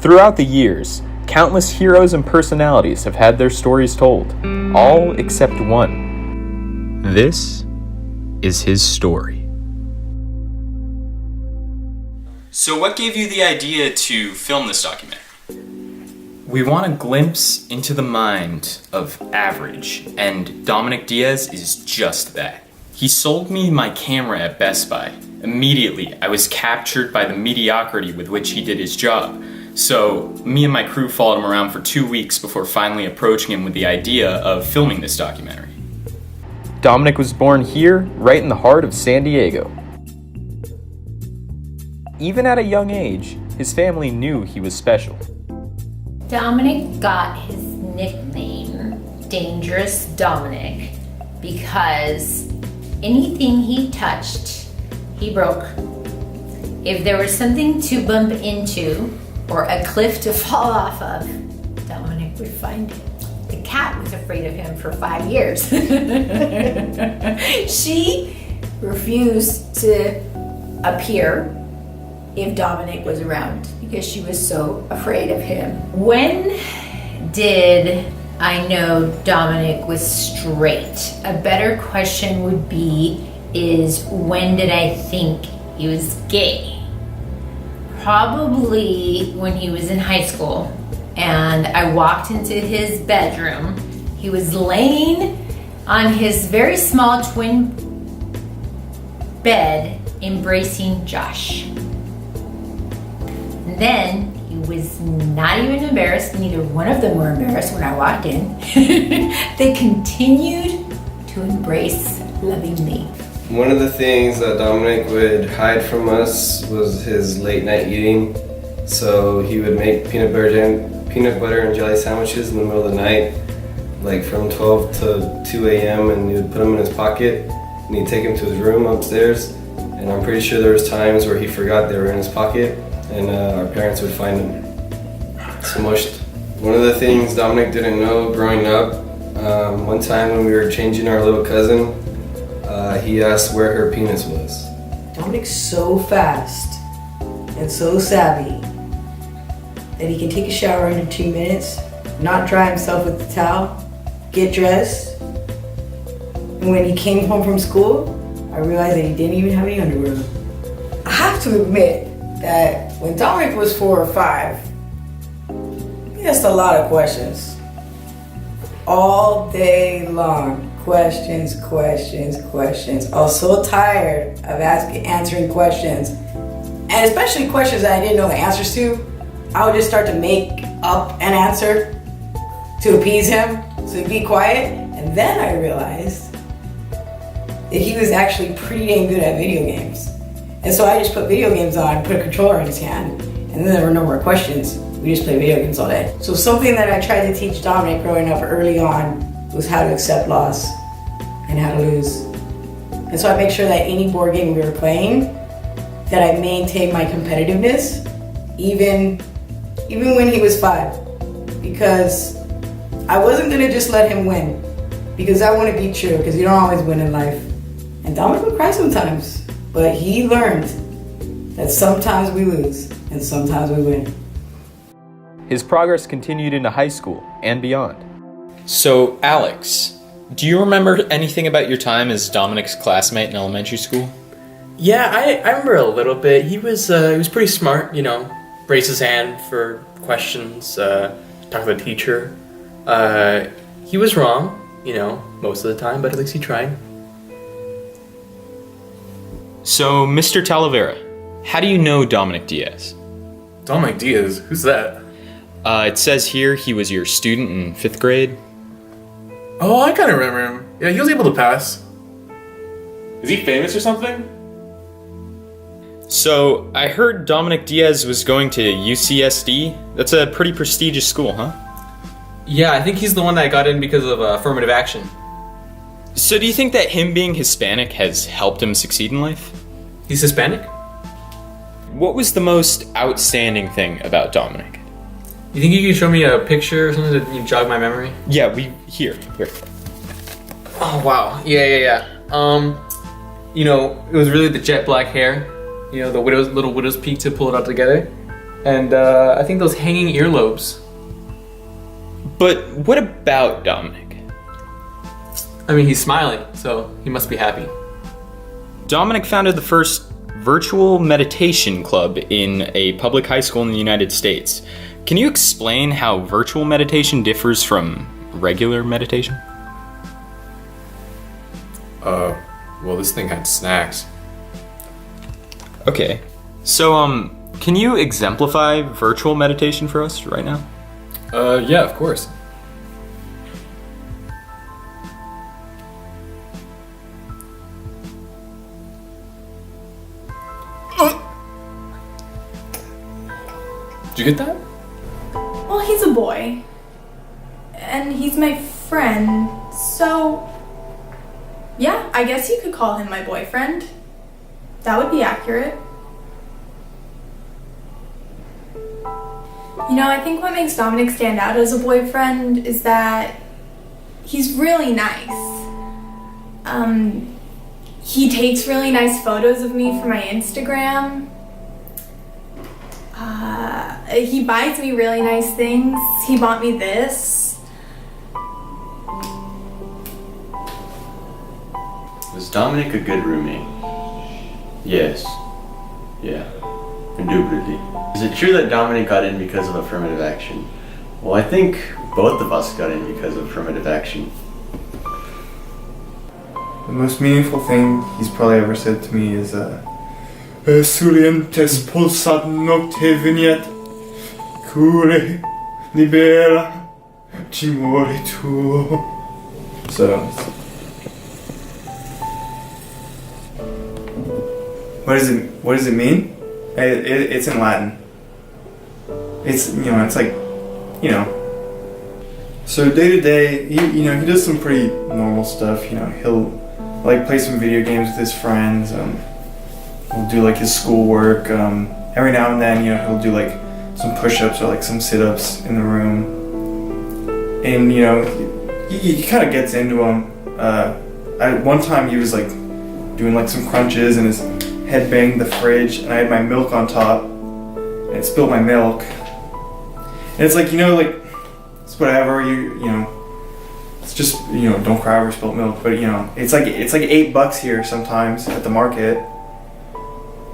Throughout the years, countless heroes and personalities have had their stories told, all except one. This is his story. So what gave you the idea to film this documentary? We want a glimpse into the mind of average, and Domenic Diaz is just that. He sold me my camera at Best Buy. Immediately, I was captured by the mediocrity with which he did his job. So, me and my crew followed him around for 2 weeks before finally approaching him with the idea of filming this documentary. Domenic was born here, right in the heart of San Diego. Even at a young age, his family knew he was special. Domenic got his nickname, Dangerous Domenic, because anything he touched, he broke. If there was something to bump into or a cliff to fall off of, Domenic would find it. The cat was afraid of him for 5 years. She refused to appear if Domenic was around because she was so afraid of him. When did I know Domenic was straight? A better question would be, is when did I think he was gay? Probably when he was in high school and I walked into his bedroom. He was laying on his very small twin bed embracing Josh. And then he was not even embarrassed, neither one of them were embarrassed when I walked in. They continued to embrace lovingly. One of the things that Domenic would hide from us was his late night eating. So he would make peanut butter and jelly sandwiches in the middle of the night, like from 12 to 2 a.m. and he would put them in his pocket and he'd take them to his room upstairs. And I'm pretty sure there was times where he forgot they were in his pocket and our parents would find them smushed. One of the things Domenic didn't know growing up, one time when we were changing our little cousin, he asked where her penis was. Domenic's so fast and so savvy that he can take a shower under 2 minutes, not dry himself with the towel, get dressed, and when he came home from school, I realized that he didn't even have any underwear on. I have to admit that when Domenic was 4 or 5, he asked a lot of questions. All day long. Questions. I was so tired of answering questions, and especially questions that I didn't know the answers to. I would just start to make up an answer to appease him, so he'd be quiet, and then I realized that he was actually pretty dang good at video games. And so I just put video games on, put a controller in his hand, and then there were no more questions. We just played video games all day. So something that I tried to teach Domenic growing up early on was how to accept loss and how to lose. And so I make sure that any board game we were playing, that I maintained my competitiveness, even when he was 5, because I wasn't gonna just let him win, because I want to be true, because you don't always win in life. And Domenic would cry sometimes, but he learned that sometimes we lose and sometimes we win. His progress continued into high school and beyond. So, Alex, do you remember anything about your time as Domenic's classmate in elementary school? Yeah, I remember a little bit. He was pretty smart, raised his hand for questions, talked to the teacher. He was wrong, most of the time, but at least he tried. So, Mr. Talavera, how do you know Domenic Diaz? Domenic Diaz? Who's that? It says here he was your student in 5th grade. Oh, I kind of remember him. Yeah, he was able to pass. Is he famous or something? So, I heard Domenic Diaz was going to UCSD. That's a pretty prestigious school, huh? Yeah, I think he's the one that got in because of affirmative action. So do you think that him being Hispanic has helped him succeed in life? He's Hispanic? What was the most outstanding thing about Domenic? You think you could show me a picture or something to jog my memory? Yeah, here. Oh, wow. Yeah. It was really the jet black hair. The little widow's peak to pull it all together. And I think those hanging earlobes. But what about Domenic? I mean, he's smiling, so he must be happy. Domenic founded the first virtual meditation club in a public high school in the United States. Can you explain how virtual meditation differs from regular meditation? Well, this thing had snacks. Okay. So, can you exemplify virtual meditation for us right now? Yeah, of course. Did you get that? Well, he's a boy. And he's my friend, so... yeah, I guess you could call him my boyfriend. That would be accurate. You know, I think what makes Domenic stand out as a boyfriend is that he's really nice. He takes really nice photos of me for my Instagram. He buys me really nice things. He bought me this. Was Domenic a good roommate? Yes. Yeah. Indubitably. Is it true that Domenic got in because of affirmative action? Well, I think both of us got in because of affirmative action. The most meaningful thing he's probably ever said to me is, Surientes pulsat nocte veniet, cure libera timore tuo. So, what does it mean? It's in Latin. It's, it's like, So day to day, he does some pretty normal stuff. He'll like play some video games with his friends. He'll do like his schoolwork. Every now and then, he'll do like some push-ups or like some sit-ups in the room. And he kind of gets into them. One time he was like doing like some crunches and his head banged the fridge, and I had my milk on top, and it spilled my milk. And it's like it's whatever, it's just, don't cry over spilt milk, but it's like $8 here sometimes at the market.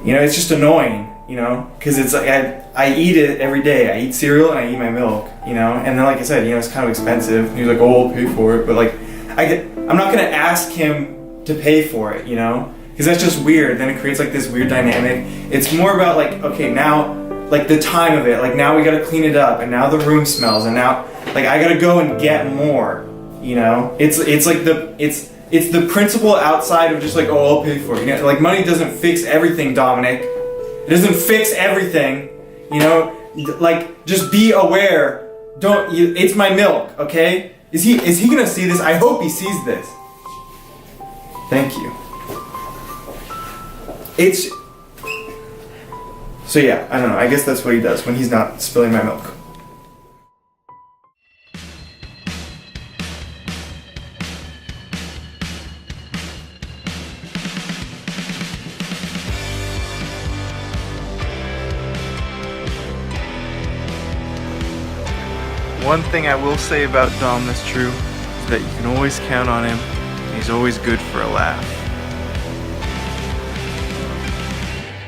It's just annoying, because it's like I eat it every day. I eat cereal and I eat my milk, and then like I said, it's kind of expensive. And he's like, oh, I'll pay for it, but like I'm not gonna ask him to pay for it, because that's just weird. Then it creates like this weird dynamic. It's more about like, okay, now like the time of it, like now we gotta clean it up, and now the room smells, and now like I gotta go and get more, It's like it's the principle outside of just like, oh, I'll pay for it. Like money doesn't fix everything, Domenic. It doesn't fix everything, Like just be aware. It's my milk, okay? Is he gonna see this? I hope he sees this. Thank you. So yeah, I don't know. I guess that's what he does when he's not spilling my milk. One thing I will say about Dom that's true is that you can always count on him. He's always good for a laugh.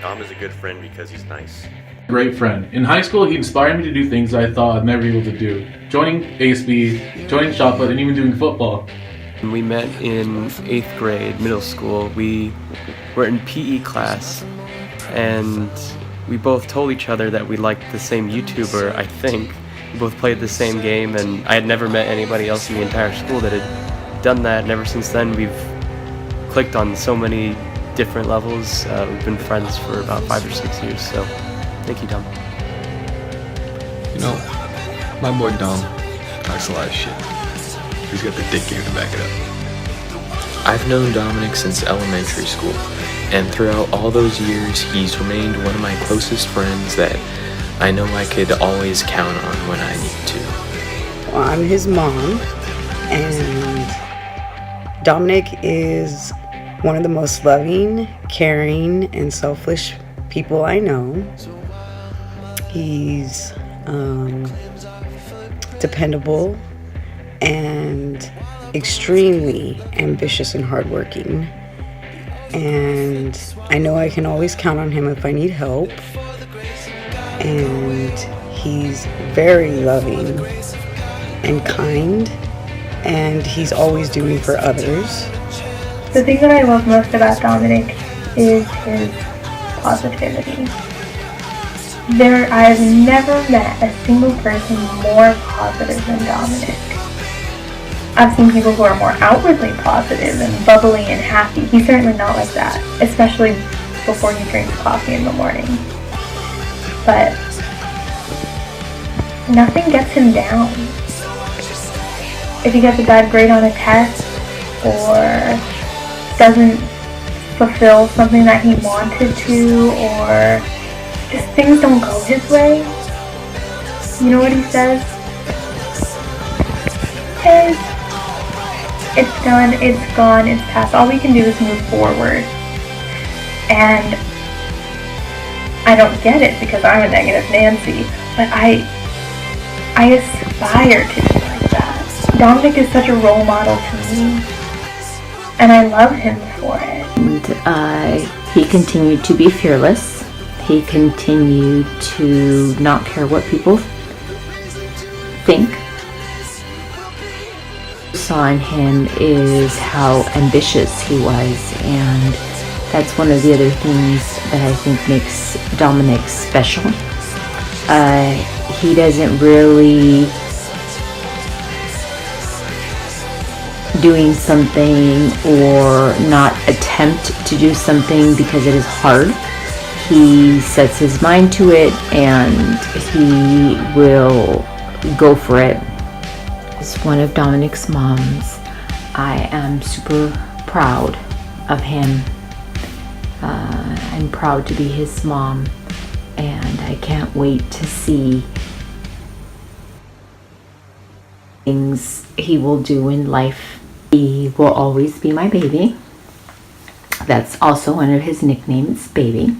Dom is a good friend because he's nice. Great friend. In high school, he inspired me to do things I thought I'd never be able to do. Joining ASB, joining shot put, and even doing football. We met in 8th grade, middle school. We were in PE class, and we both told each other that we liked the same YouTuber, I think. We both played the same game, and I had never met anybody else in the entire school that had done that. And ever since then, we've clicked on so many different levels. We've been friends for about 5 or 6 years, so thank you, Dom. My boy Dom talks a lot of shit. He's got the dick game to back it up. I've known Domenic since elementary school, and throughout all those years, he's remained one of my closest friends that I know I could always count on when I need to. Well, I'm his mom, and Domenic is one of the most loving, caring, and selfless people I know. He's dependable and extremely ambitious and hardworking. And I know I can always count on him if I need help. And he's very loving and kind, and he's always doing for others. The thing that I love most about Domenic is his positivity. I've never met a single person more positive than Domenic. I've seen people who are more outwardly positive and bubbly and happy. He's certainly not like that, especially before he drinks coffee in the morning. But nothing gets him down. If he gets a bad grade on a test or doesn't fulfill something that he wanted to, or just things don't go his way, you know what he says? Hey, it's done, it's gone, it's past. All we can do is move forward. And I don't get it because I'm a negative Nancy, but I aspire to be like that. Domenic is such a role model to me, and I love him for it. And he continued to be fearless. He continued to not care what people think. What I saw in him is how ambitious he was, and that's one of the other things that I think makes Domenic special. He doesn't really doing something or not attempt to do something because it is hard. He sets his mind to it and he will go for it. As one of Domenic's moms, I am super proud of him. I'm proud to be his mom, and I can't wait to see things he will do in life. He will always be my baby. That's also one of his nicknames, Baby.